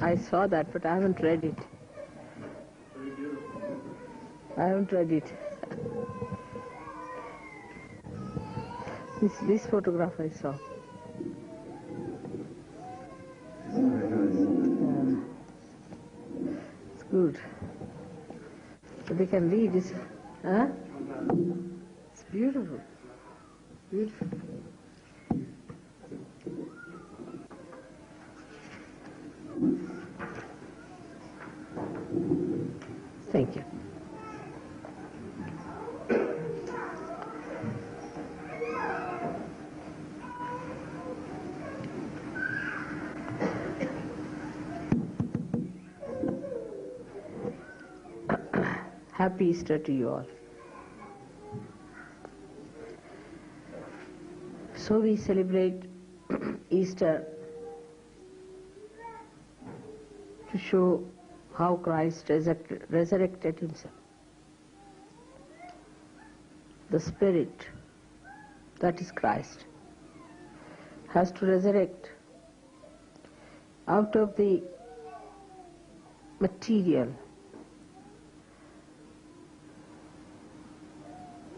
I saw that, but I haven't read it. I haven't read it. This photograph I saw. It's good. So they can read this. Huh? It's beautiful. Beautiful. Thank you. Happy Easter to you all. So we celebrate Easter to show how Christ resurrected himself. The Spirit, that is Christ, has to resurrect out of the material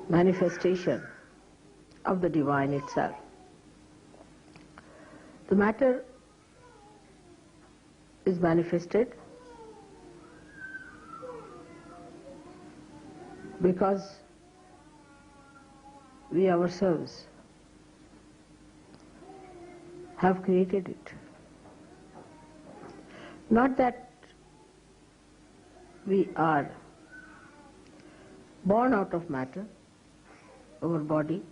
manifestation of the divine itself. The matter is manifested because we ourselves have created it. Not that we are born out of matter, our body,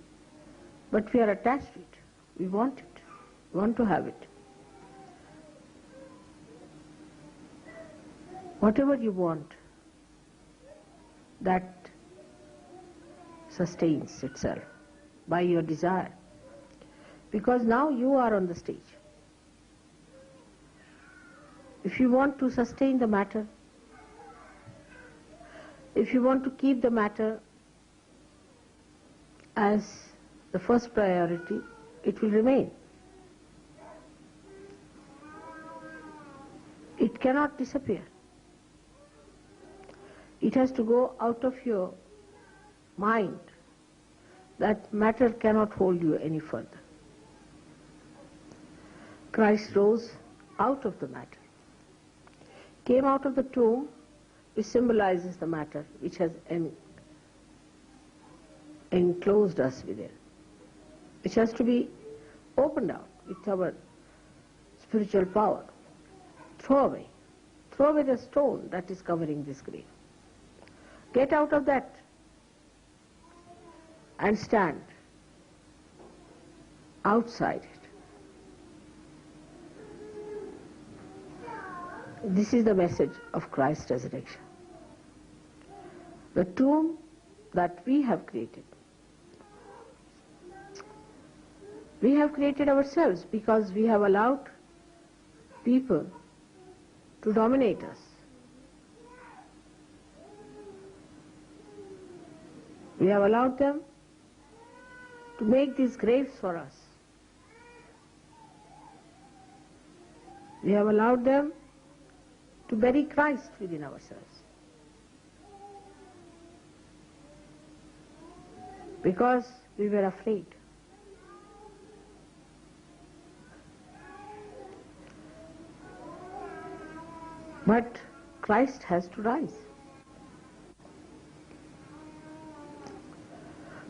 but we are attached to it. We want it. We want to have it. Whatever you want, that sustains itself by your desire. Because now you are on the stage. If you want to sustain the matter, if you want to keep the matter as the first priority, it will remain. It cannot disappear. It has to go out of your mind. That matter cannot hold you any further. Christ rose out of the matter, came out of the tomb, which symbolizes the matter, which has enclosed us within, which has to be opened out with our spiritual power. Throw away the stone that is covering this grave. Get out of that and stand outside it. This is the message of Christ's resurrection. The tomb that we have created ourselves because we have allowed people to dominate us. We have allowed them to make these graves for us. We have allowed them to bury Christ within ourselves. Because we were afraid. But Christ has to rise.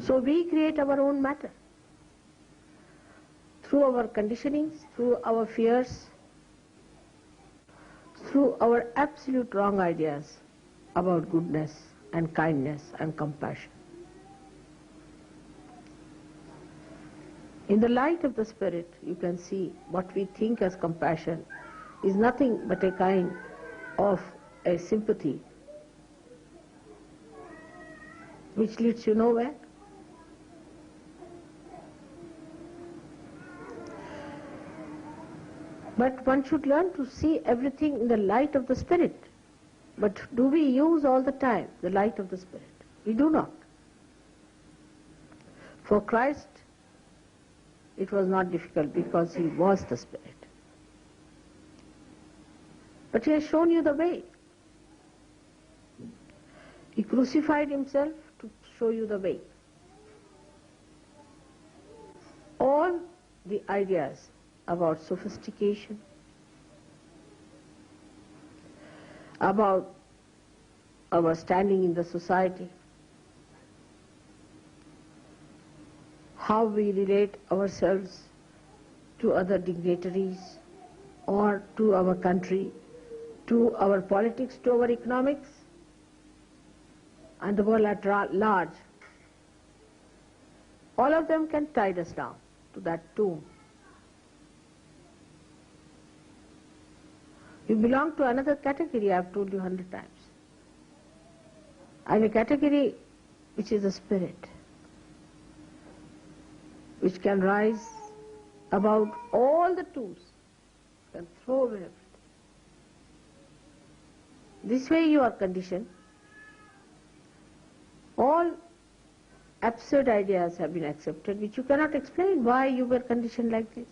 So we create our own matter through our conditionings, through our fears, through our absolute wrong ideas about goodness and kindness and compassion. In the light of the Spirit, you can see what we think as compassion is nothing but a kind of a sympathy which leads you nowhere. But one should learn to see everything in the light of the Spirit. But do we use all the time the light of the Spirit? We do not. For Christ, it was not difficult because he was the Spirit. But he has shown you the way. He crucified himself to show you the way. All the ideas about sophistication, about our standing in the society, how we relate ourselves to other dignitaries or to our country, to our politics, to our economics, and the world at large. All of them can tie us down to that tomb. You belong to another category, I have told you 100 times. I'm a category which is a spirit, which can rise above all the tools, can throw away everything. This way you are conditioned. All absurd ideas have been accepted, which you cannot explain why you were conditioned like this.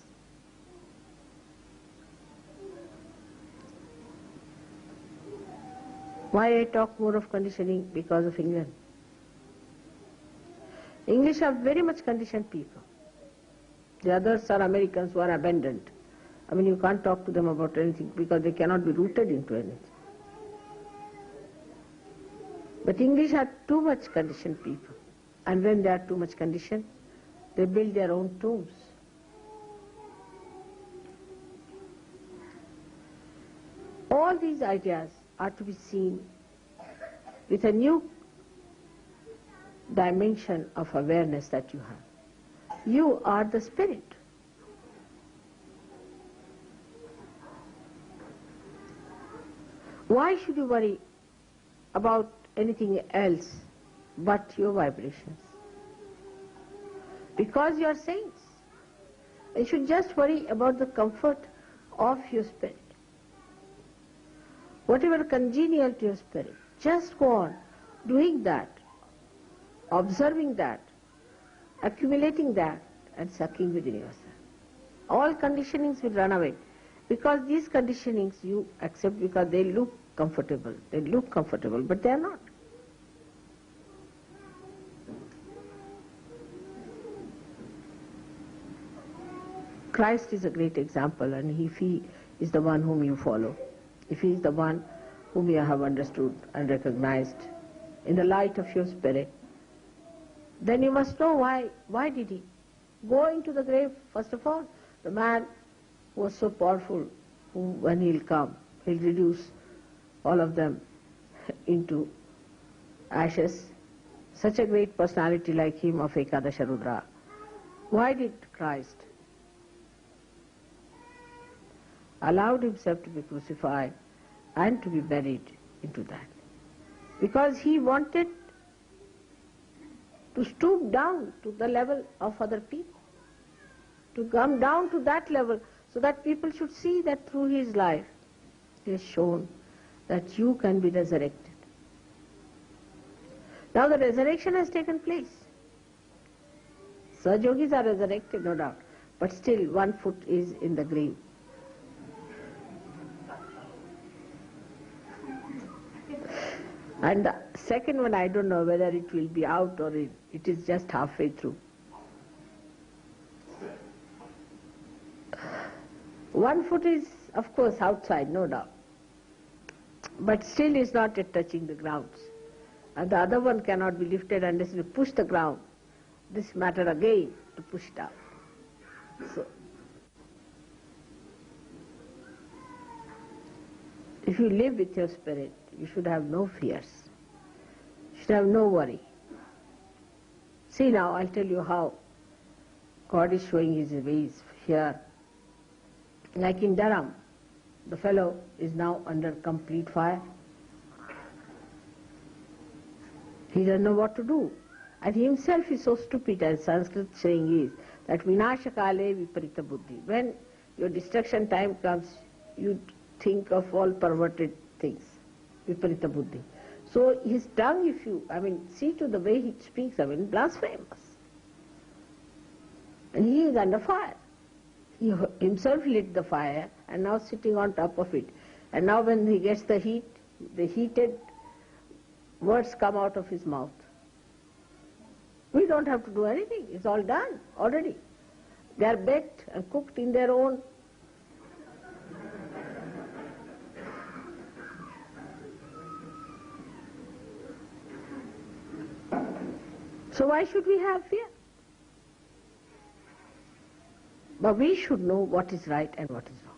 Why I talk more of conditioning? Because of England. English are very much conditioned people. The others are Americans who are abandoned. I mean, you can't talk to them about anything because they cannot be rooted into anything. But English are too much conditioned people. And when they are too much conditioned, they build their own tombs. All these ideas are to be seen with a new dimension of awareness that you have. You are the spirit. Why should you worry about anything else but your vibrations? Because you are saints. You should just worry about the comfort of your spirit. Whatever congenial to your spirit, just go on doing that, observing that, accumulating that, and sucking within yourself. All conditionings will run away, because these conditionings you accept because they look comfortable. They look comfortable, but they are not. Christ is a great example, and if he is the one whom you follow, if he is the one whom you have understood and recognized in the light of your spirit, then you must know why did he go into the grave. First of all, the man who was so powerful, who when he'll come, he'll reduce all of them into ashes. Such a great personality like him of Ekadasha Rudra. Why did Christ allowed himself to be crucified and to be buried into that? Because he wanted to stoop down to the level of other people, to come down to that level so that people should see that through his life he has shown that you can be resurrected. Now the resurrection has taken place. Sahaja-yogis are resurrected, no doubt, but still one foot is in the grave. And the second one, I don't know whether it will be out or it is just halfway through. One foot is, of course, outside, no doubt, but still is not yet touching the grounds. And the other one cannot be lifted unless you push the ground. This matter again to push down. So, if you live with your spirit, you should have no fears. You should have no worry. See now, I'll tell you how God is showing his ways here. Like in Durham, the fellow is now under complete fire. He doesn't know what to do. And he himself is so stupid, as Sanskrit saying is, that vinashakale viparita buddhi. When your destruction time comes, you think of all perverted things. Viparita buddhi. So his tongue, see to the way he speaks, blasphemous. And he is under fire. He himself lit the fire and now sitting on top of it. And now when he gets the heat, the heated words come out of his mouth. We don't have to do anything. It's all done already. They are baked and cooked in their own. So why should we have fear? But we should know what is right and what is wrong.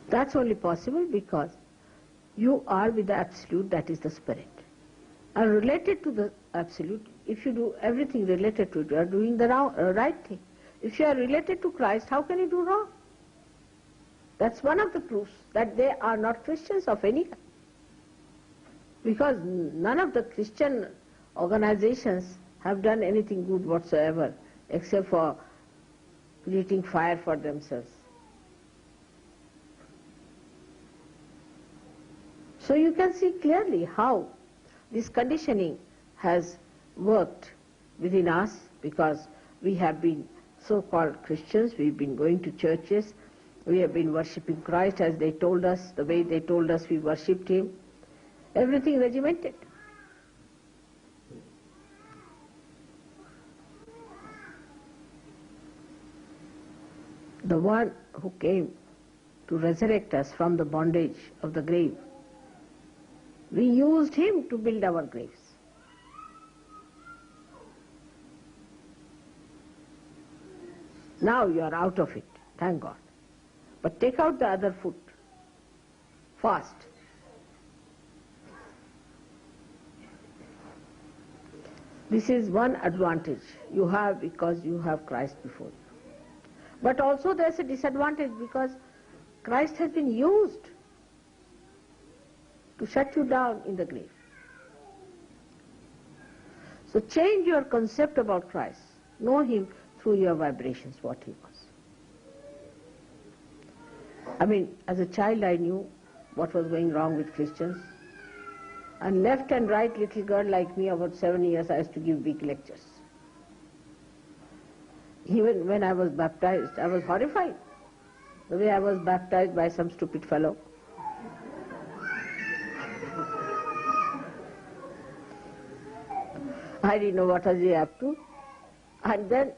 That's only possible because you are with the Absolute, that is the Spirit. And related to the Absolute, if you do everything related to it, you are doing the right thing. If you are related to Christ, how can you do wrong? That's one of the proofs that they are not Christians of any kind. Because none of the Christian organizations have done anything good whatsoever except for creating fire for themselves. So you can see clearly how this conditioning has worked within us, because we have been so-called Christians, we've been going to churches, we have been worshipping Christ as they told us, the way they told us we worshipped Him, everything regimented. The one who came to resurrect us from the bondage of the grave, we used him to build our graves. Now you are out of it, thank God. But take out the other foot fast. This is one advantage you have because you have Christ before you. But also there is a disadvantage because Christ has been used to shut you down in the grave. So change your concept about Christ. Know Him through your vibrations, what He was. I mean, as a child I knew what was going wrong with Christians. And left and right little girl like me, about 7 years, I used to give big lectures. Even when I was baptized, I was horrified. The way I was baptized by some stupid fellow. I didn't know what was he up to. And then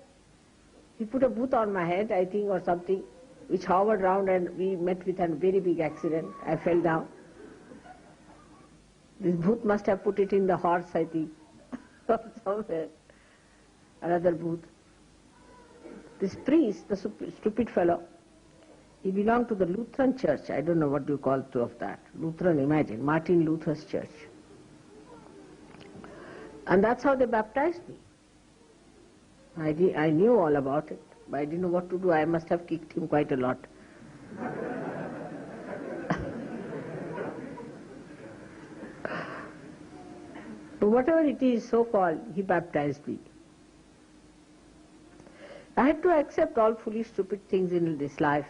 he put a boot on my head, I think, or something, which hovered round, and we met with a very big accident. I fell down. This boot must have put it in the horse, I think, or somewhere. Another boot. This priest, the stupid fellow, he belonged to the Lutheran church. I don't know what you call of that. Lutheran, imagine, Martin Luther's church. And that's how they baptized me. I knew all about it, but I didn't know what to do. I must have kicked him quite a lot. But whatever it is, so-called, he baptized me. I had to accept all foolish, stupid things in this life,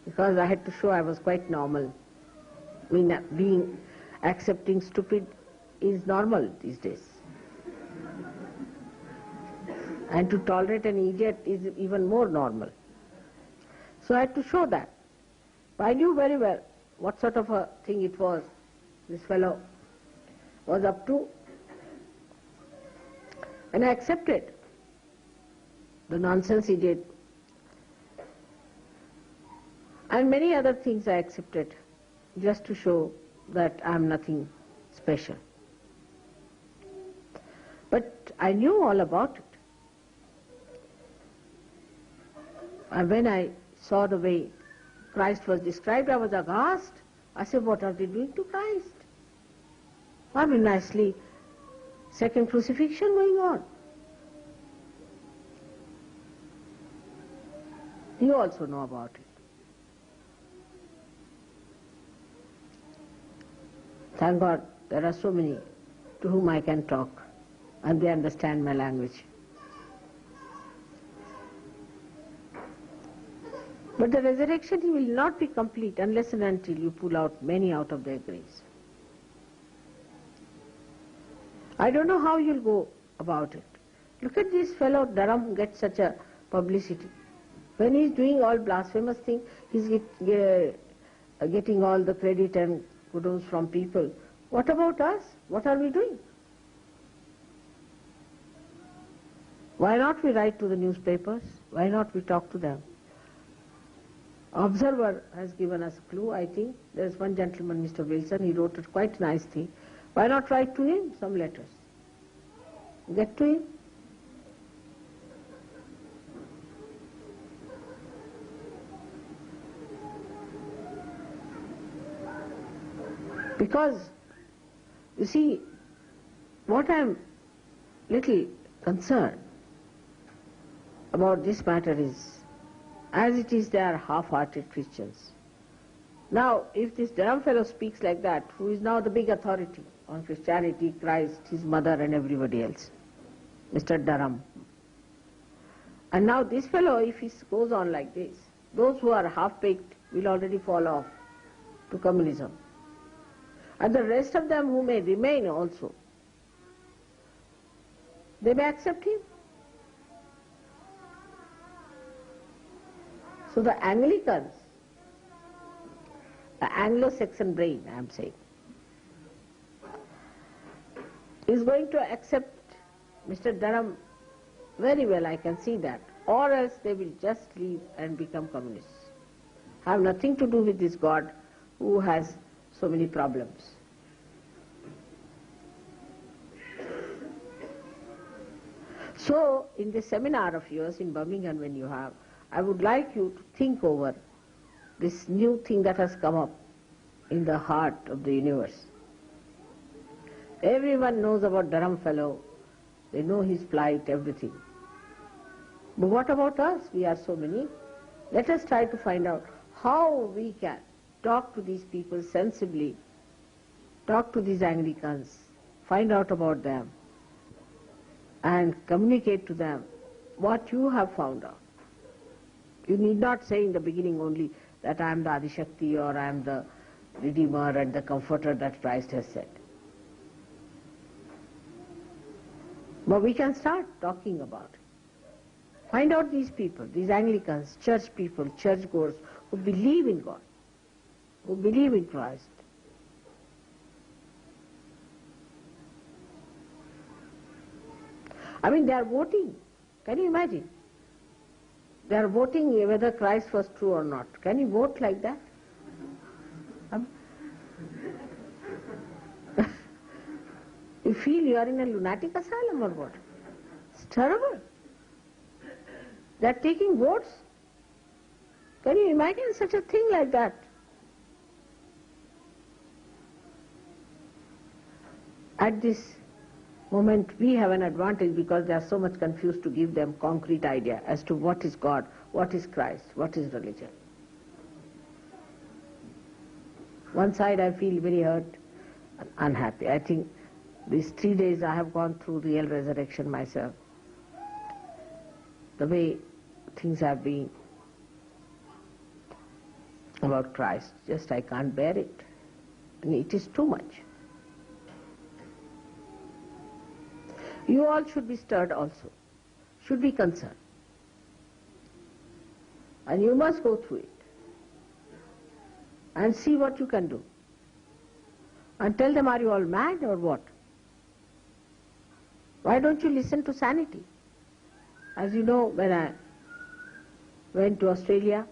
because I had to show I was quite normal. I mean, accepting stupid is normal these days. And to tolerate an idiot is even more normal. So I had to show that. But I knew very well what sort of a thing it was this fellow was up to. And I accepted the nonsense he did. And many other things I accepted just to show that I am nothing special. But I knew all about it. And when I saw the way Christ was described, I was aghast. I said, what are they doing to Christ? I mean, nicely, second crucifixion going on. You also know about it. Thank God there are so many to whom I can talk and they understand my language. But the resurrection will not be complete unless and until you pull out many out of their graves. I don't know how you'll go about it. Look at this fellow Dharam gets such a publicity. When he's doing all blasphemous things, he's getting all the credit and kudos from people. What about us? What are we doing? Why not we write to the newspapers? Why not we talk to them? Observer has given us a clue, I think. There's one gentleman, Mr. Wilson, he wrote a quite nice thing. Why not write to him some letters? Get to him. Because, you see, what I'm little concerned about this matter is, as it is, they are half-hearted Christians. Now, if this Durham fellow speaks like that, who is now the big authority on Christianity, Christ, his mother and everybody else, Mr. Durham. And now this fellow, if he goes on like this, those who are half-baked will already fall off to communism. And the rest of them who may remain also, they may accept him. So the Anglicans, the Anglo-Saxon brain, I am saying, is going to accept Mr. Durham very well, I can see that, or else they will just leave and become communists. Have nothing to do with this God who has so many problems. So, in this seminar of yours in Birmingham when you have, I would like you to think over this new thing that has come up in the heart of the universe. Everyone knows about Durham fellow, they know his plight, everything. But what about us? We are so many. Let us try to find out how we can talk to these people sensibly, talk to these Anglicans, find out about them, and communicate to them what you have found out. You need not say in the beginning only that I am the Adishakti or I am the Redeemer and the Comforter that Christ has said. But we can start talking about it. Find out these people, these Anglicans, church people, churchgoers, who believe in God, who believe in Christ. I mean, they are voting. Can you imagine? They are voting whether Christ was true or not. Can you vote like that? You feel you are in a lunatic asylum or what? It's terrible. They are taking votes. Can you imagine such a thing like that? At this moment we have an advantage because they are so much confused to give them concrete idea as to what is God, what is Christ, what is religion. One side I feel very hurt and unhappy. I think these 3 days I have gone through real resurrection myself. The way things have been about Christ, just I can't bear it. And it is too much. You all should be stirred also, should be concerned. And you must go through it and see what you can do. And tell them, are you all mad or what? Why don't you listen to sanity? As you know, when I went to Australia,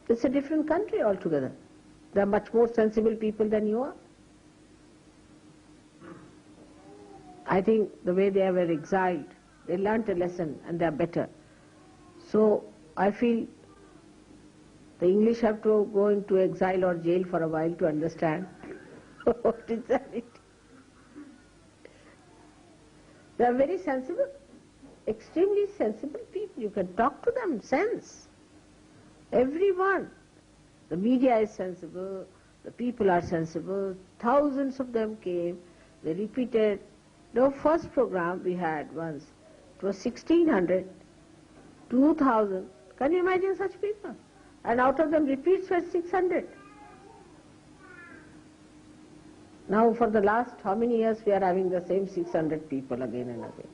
it's a different country altogether. They are much more sensible people than you are. I think the way they were exiled, they learnt a lesson and they are better. So I feel the English have to go into exile or jail for a while to understand what is sanity. They are very sensible, extremely sensible people. You can talk to them, sense. Everyone. The media is sensible, the people are sensible, thousands of them came, they repeated. The first program we had once, it was 1600, 2000. Can you imagine such people? And out of them repeats were 600. Now for the last how many years we are having the same 600 people again and again.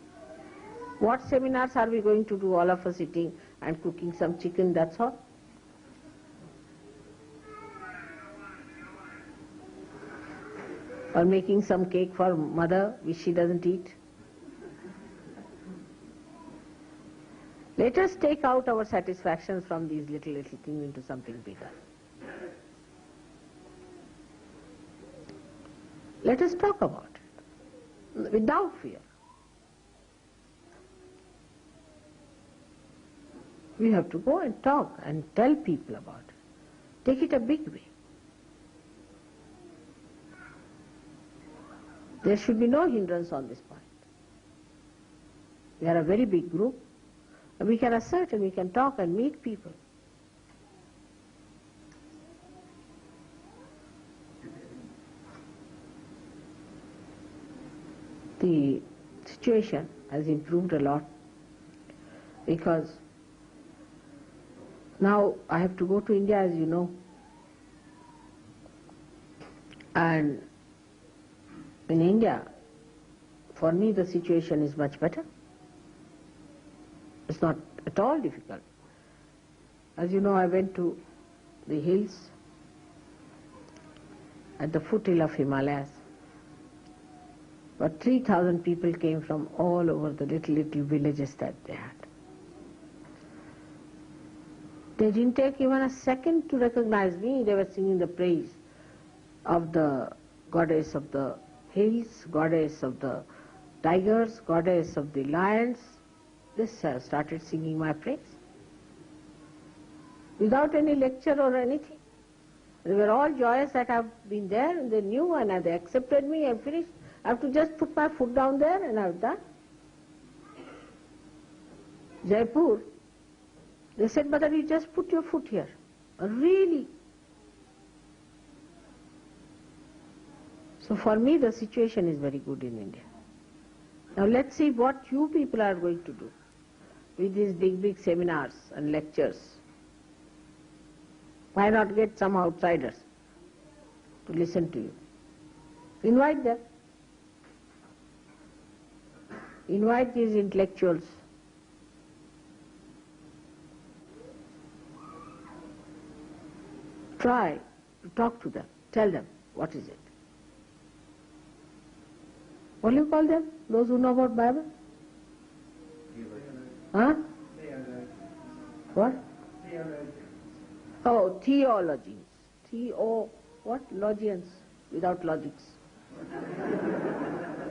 What seminars are we going to do? All of us sitting and cooking some chicken, that's all. Or making some cake for mother which she doesn't eat. Let us take out our satisfactions from these little things into something bigger. Let us talk about it without fear. We have to go and talk and tell people about it. Take it a big way. There should be no hindrance on this point. We are a very big group. We can assert and we can talk and meet people. The situation has improved a lot because now I have to go to India, as you know, and in India, for me the situation is much better. It's not at all difficult. As you know, I went to the hills at the foothill of Himalayas. But 3,000 people came from all over the little villages that they had. They didn't take even a second to recognize me. They were singing the praise of the goddess of the hills, goddess of the tigers, goddess of the lions. They started singing my praise without any lecture or anything. They were all joyous that I've been there, and they knew and they accepted me and finished. I have to just put my foot down there and I've done. Jaipur, they said, Mother, you just put your foot here. Really? So for me the situation is very good in India. Now let's see what you people are going to do with these big seminars and lectures. Why not get some outsiders to listen to you? Invite them. Invite these intellectuals. Try to talk to them. Tell them, what is it? What do you call them? Those who know about Bible? Huh? What? Oh, theologians. What? Logians, without logics.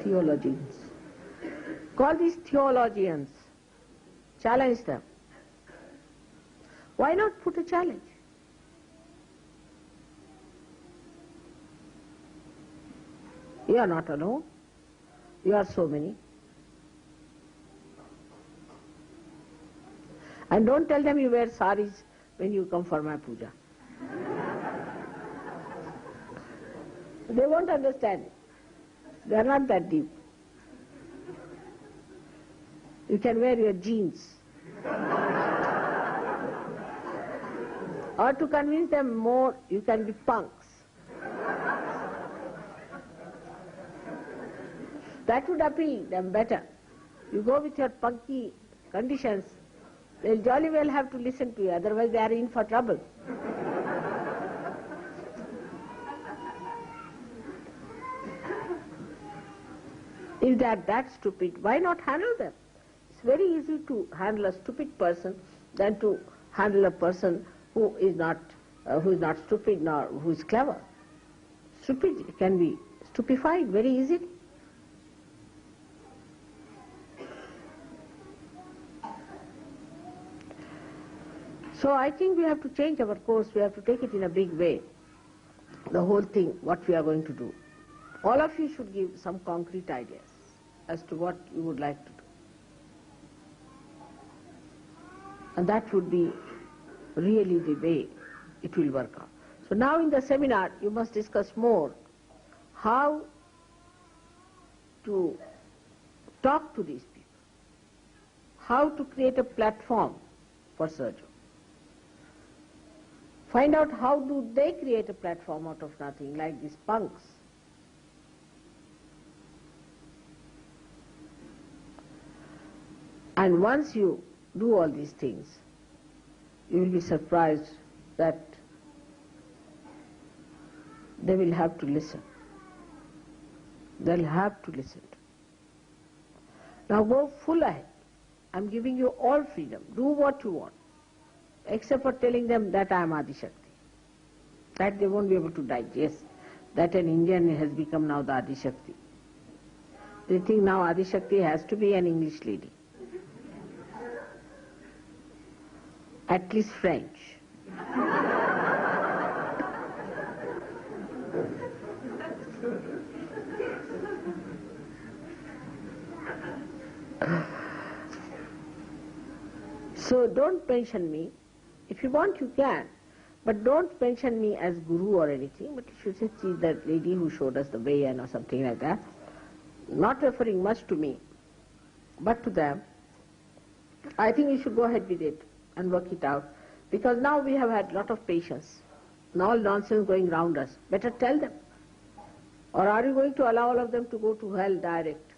Theologians. Call these theologians. Challenge them. Why not put a challenge? You are not alone. You are so many. And don't tell them you wear saris when you come for my puja. They won't understand it. They are not that deep. You can wear your jeans. Or to convince them more, you can be punks. That would appeal them better. You go with your punky conditions, they'll jolly well have to listen to you, otherwise they are in for trouble. If they are that stupid, why not handle them? It's very easy to handle a stupid person than to handle a person who is not stupid nor who is clever. Stupid can be stupefied very easily. So I think we have to change our course, we have to take it in a big way. The whole thing, what we are going to do. All of you should give some concrete ideas as to what you would like to do. And that would be really the way it will work out. So now in the seminar you must discuss more how to talk to these people, how to create a platform for Sergio. Find out how do they create a platform out of nothing, like these punks. And once you do all these things, you will be surprised that they will have to listen. They'll have to listen. Now go full ahead. I'm giving you all freedom. Do what you want, except for telling them that I am Adishakti. That they won't be able to digest, that an Indian has become now the Adishakti. They think now Adishakti has to be an English lady. At least French. So don't mention me. If you want, you can. But don't mention me as guru or anything, but you should say, see that lady who showed us the way and or something like that. Not referring much to me, but to them. I think you should go ahead with it and work it out. Because now we have had a lot of patience. Now all nonsense going round us. Better tell them. Or are you going to allow all of them to go to hell direct?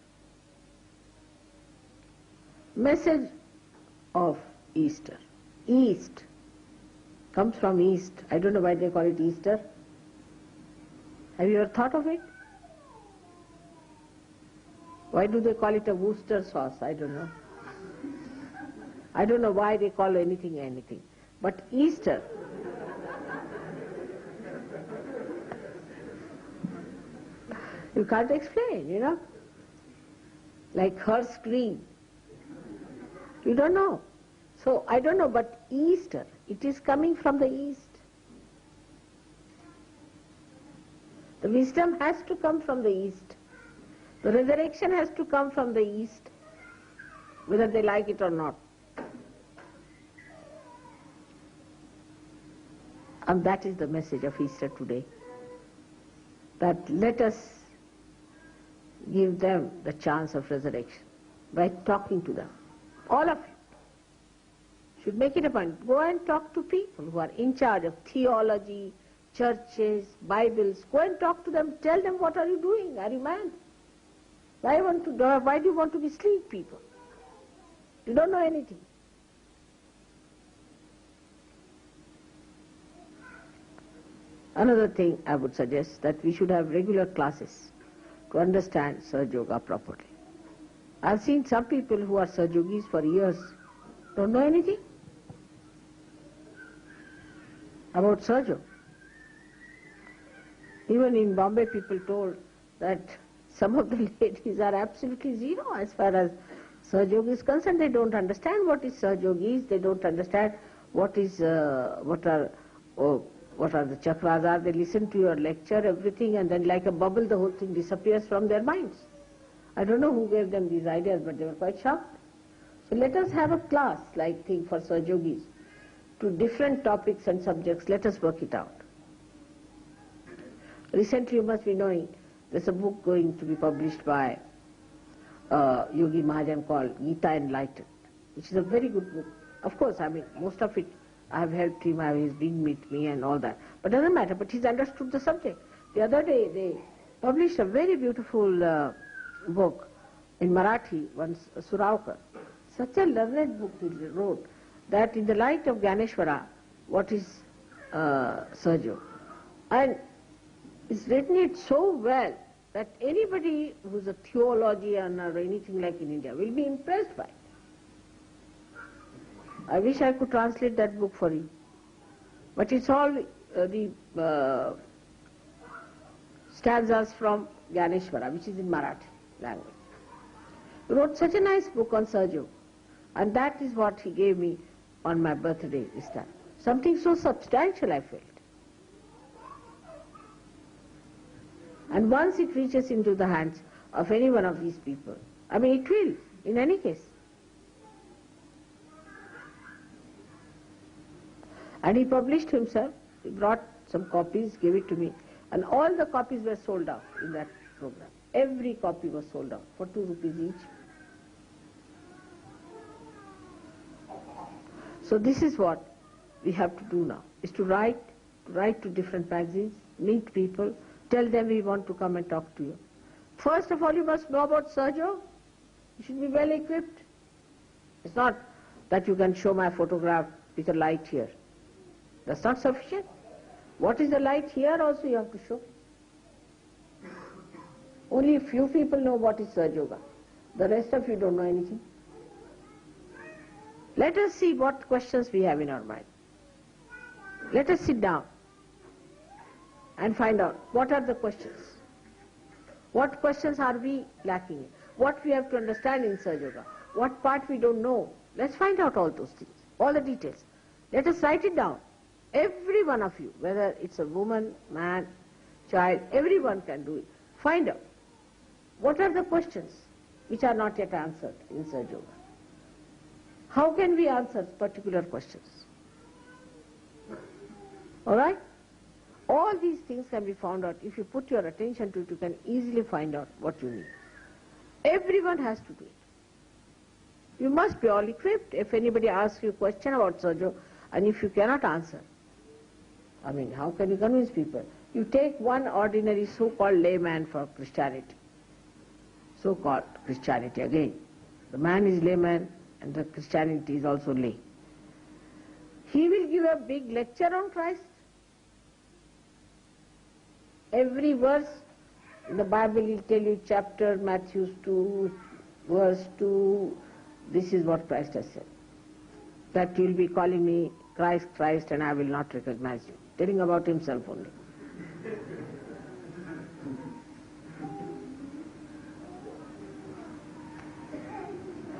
Message of Easter. East comes from East. I don't know why they call it Easter. Have you ever thought of it? Why do they call it a Worcester sauce? I don't know. I don't know why they call anything anything. But Easter, you can't explain, you know. Like her scream. You don't know. So, I don't know, but Easter, it is coming from the East. The wisdom has to come from the East. The resurrection has to come from the East, whether they like it or not. And that is the message of Easter today. That let us give them the chance of resurrection by talking to them. All of you should make it a point. Go and talk to people who are in charge of theology, churches, Bibles. Go and talk to them. Tell them, what are you doing? Are you mad? Why do you want to mislead people? You don't know anything. Another thing I would suggest, that we should have regular classes to understand Sahaja Yoga properly. I've seen some people who are Sahaja Yogis for years, don't know anything about Sahaja Yoga. Even in Bombay, people told that some of the ladies are absolutely zero as far as Sahaja Yoga is concerned. They don't understand what is Sahaja Yoga, they don't understand what are the chakras are. They listen to your lecture, everything, and then like a bubble, the whole thing disappears from their minds. I don't know who gave them these ideas, but they were quite shocked. So let us have a class-like thing for Sahaja Yogis to different topics and subjects. Let us work it out. Recently, you must be knowing, there's a book going to be published by Yogi Mahajan called Gita Enlightened, which is a very good book. Of course, I mean, most of it I have helped him, he's been with me and all that. But it doesn't matter, but he's understood the subject. The other day, they published a very beautiful book in Marathi, once Suraukar. Such a learned book he wrote, that in the light of Gyaneshwara, what is Sahaja Yoga? And he's written it so well that anybody who's a theologian or anything like in India will be impressed by it. I wish I could translate that book for you. But it's all the stanzas from Gyaneshwara, which is in Marathi language. He wrote such a nice book on Sahaja Yoga, and that is what he gave me on my birthday this time. Something so substantial, I felt. And once it reaches into the hands of any one of these people, I mean it will, in any case. And he published himself, he brought some copies, gave it to me, and all the copies were sold out in that program. Every copy was sold out for 2 rupees each. So this is what we have to do now, is to write to different magazines, meet people, tell them we want to come and talk to you. First of all, you must know about Sahaja Yoga. You should be well equipped. It's not that you can show my photograph with a light here. That's not sufficient. What is the light here also you have to show. Only a few people know what is Sahaja Yoga. The rest of you don't know anything. Let us see what questions we have in our mind. Let us sit down and find out what are the questions. What questions are we lacking in? What we have to understand in Sahaja Yoga? What part we don't know? Let's find out all those things, all the details. Let us write it down. Every one of you, whether it's a woman, man, child, everyone can do it. Find out what are the questions which are not yet answered in Sahaja Yoga. How can we answer particular questions? All right? All these things can be found out. If you put your attention to it, you can easily find out what you need. Everyone has to do it. You must be all equipped. If anybody asks you a question about Sahaja Yoga, and if you cannot answer, I mean, how can you convince people? You take one ordinary so-called layman for Christianity. So-called Christianity again. The man is layman and the Christianity is also lay. He will give a big lecture on Christ. Every verse in the Bible will tell you chapter, Matthew 2, verse 2, this is what Christ has said. That you will be calling me Christ, Christ, and I will not recognize you. Telling about himself only.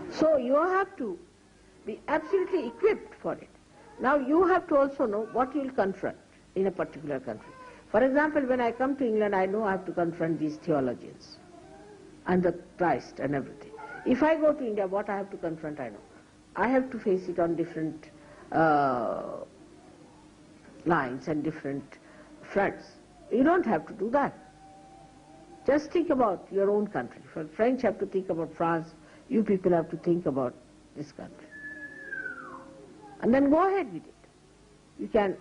So you have to be absolutely equipped for it. Now you have to also know what you will confront in a particular country. For example, when I come to England, I know I have to confront these theologians and the Christ and everything. If I go to India, what I have to confront, I know. I have to face it on different lines and different fronts. You don't have to do that. Just think about your own country. For French have to think about France, you people have to think about this country. And then go ahead with it. You can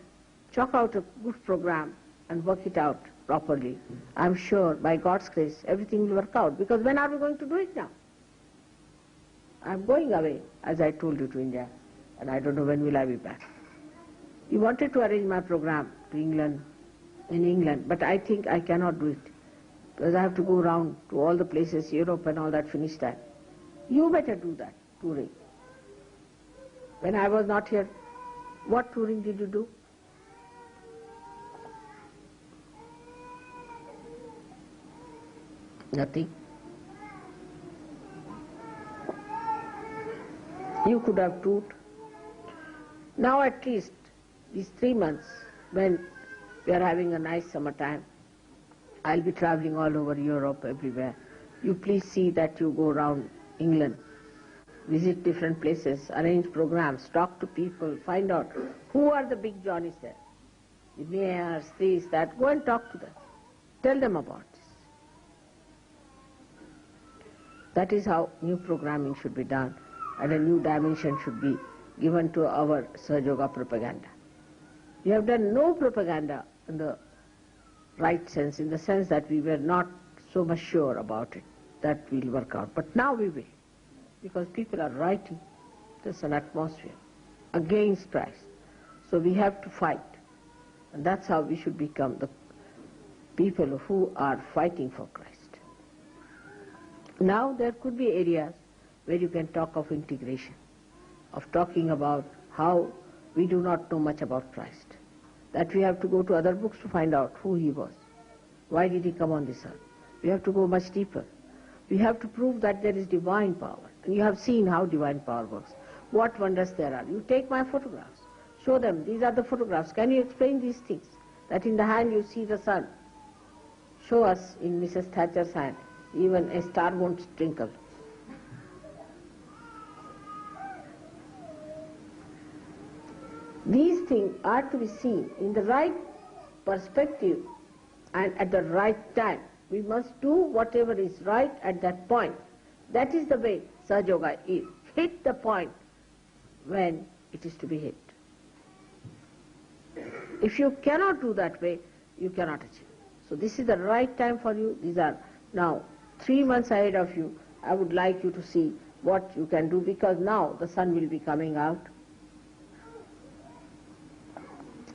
chalk out a good program and work it out properly. I'm sure by God's grace everything will work out. Because when are we going to do it now? I'm going away, as I told you, to India, and I don't know when will I be back. You wanted to arrange my program to England, in England, but I think I cannot do it because I have to go around to all the places, Europe and all that, finish that. You better do that, touring. When I was not here, what touring did you do? Nothing. You could have toured. Now at least these 3 months when we are having a nice summertime, I'll be traveling all over Europe, everywhere. You please see that you go around England, visit different places, arrange programs, talk to people, find out who are the big Johnnies there. The mayors, this, that. Go and talk to them. Tell them about this. That is how new programming should be done, and a new dimension should be given to our Sahaja Yoga propaganda. We have done no propaganda in the right sense, in the sense that we were not so much sure about it, that will work out. But now we will, because people are writing, there's an atmosphere against Christ. So we have to fight. And that's how we should become the people who are fighting for Christ. Now there could be areas where you can talk of integration, of talking about how we do not know much about Christ, that we have to go to other books to find out who he was, why did he come on this earth. We have to go much deeper. We have to prove that there is divine power. And you have seen how divine power works, what wonders there are. You take my photographs, show them, these are the photographs. Can you explain these things? That in the hand you see the sun. Show us in Mrs. Thatcher's hand, even a star won't twinkle. These things are to be seen in the right perspective and at the right time. We must do whatever is right at that point. That is the way Sahaja Yoga is. Hit the point when it is to be hit. If you cannot do that way, you cannot achieve. So this is the right time for you. These are now 3 months ahead of you. I would like you to see what you can do, because now the sun will be coming out.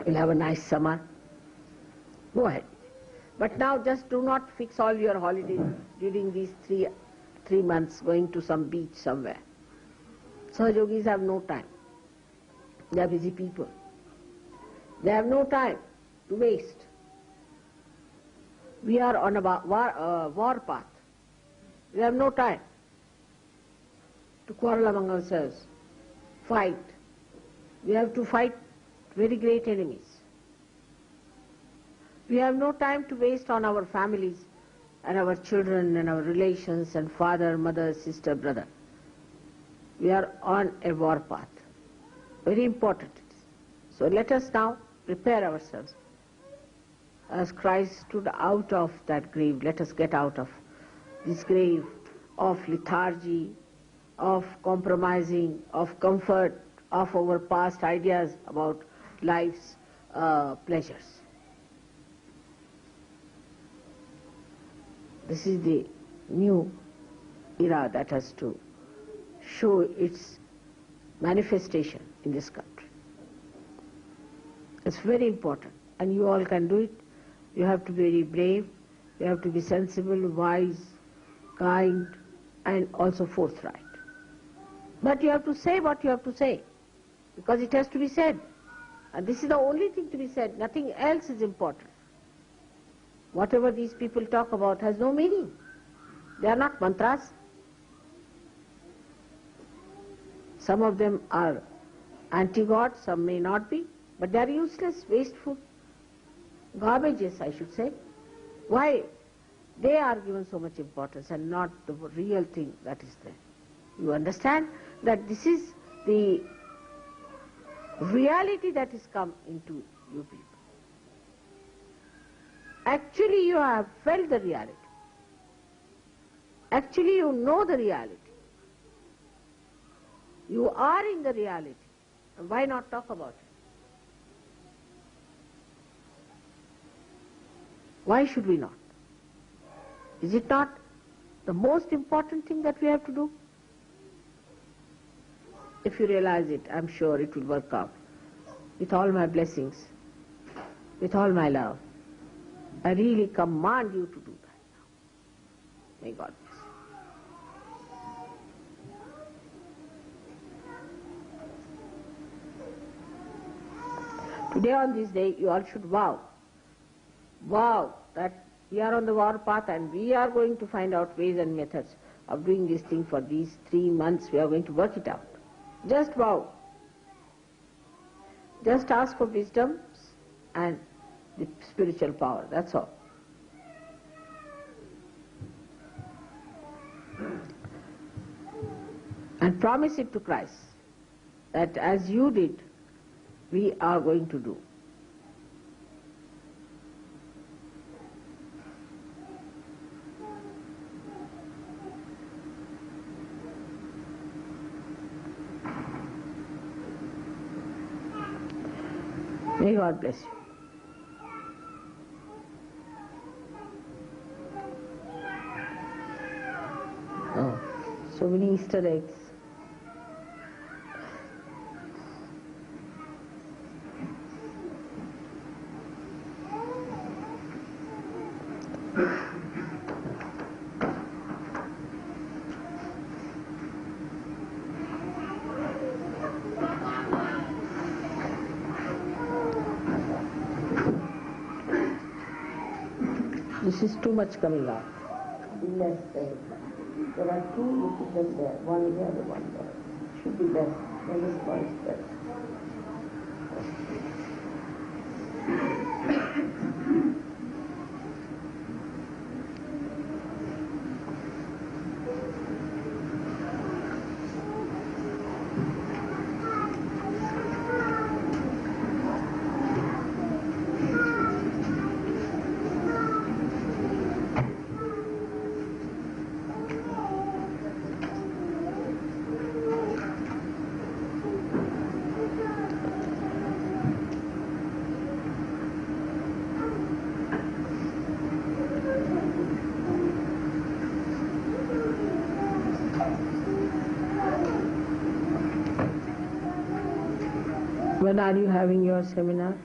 We'll have a nice summer. Go ahead. But now just do not fix all your holidays during these three months going to some beach somewhere. Sahajogis have no time. They are busy people. They have no time to waste. We are on a war path. We have no time to quarrel among ourselves, fight. We have to fight very great enemies. We have no time to waste on our families and our children and our relations and father, mother, sister, brother. We are on a war path. Very important it is. So let us now prepare ourselves. As Christ stood out of that grave, let us get out of this grave of lethargy, of compromising, of comfort, of our past ideas about life's pleasures. This is the new era that has to show its manifestation in this country. It's very important, and you all can do it. You have to be very brave, you have to be sensible, wise, kind, and also forthright. But you have to say what you have to say, because it has to be said. And this is the only thing to be said, nothing else is important. Whatever these people talk about has no meaning. They are not mantras. Some of them are anti-God, some may not be, but they are useless, wasteful, garbages, I should say. Why? They are given so much importance and not the real thing that is there. You understand that this is the reality that has come into you people. Actually you have felt the reality. Actually you know the reality. You are in the reality. And why not talk about it? Why should we not? Is it not the most important thing that we have to do? If you realize it, I'm sure it will work out. With all my blessings, with all my love, I really command you to do that now. May God bless you. Today on this day, you all should vow that we are on the war path and we are going to find out ways and methods of doing this thing for these 3 months. We are going to work it out. Just vow. Just ask for wisdom and the spiritual power, that's all. And promise it to Christ that as you did, we are going to do. May God bless you. Oh, so many Easter eggs. This is too much coming out. Less there. There are two, you put them there. One here, the one there. Should be less. Then this one is better. When are you having your seminar?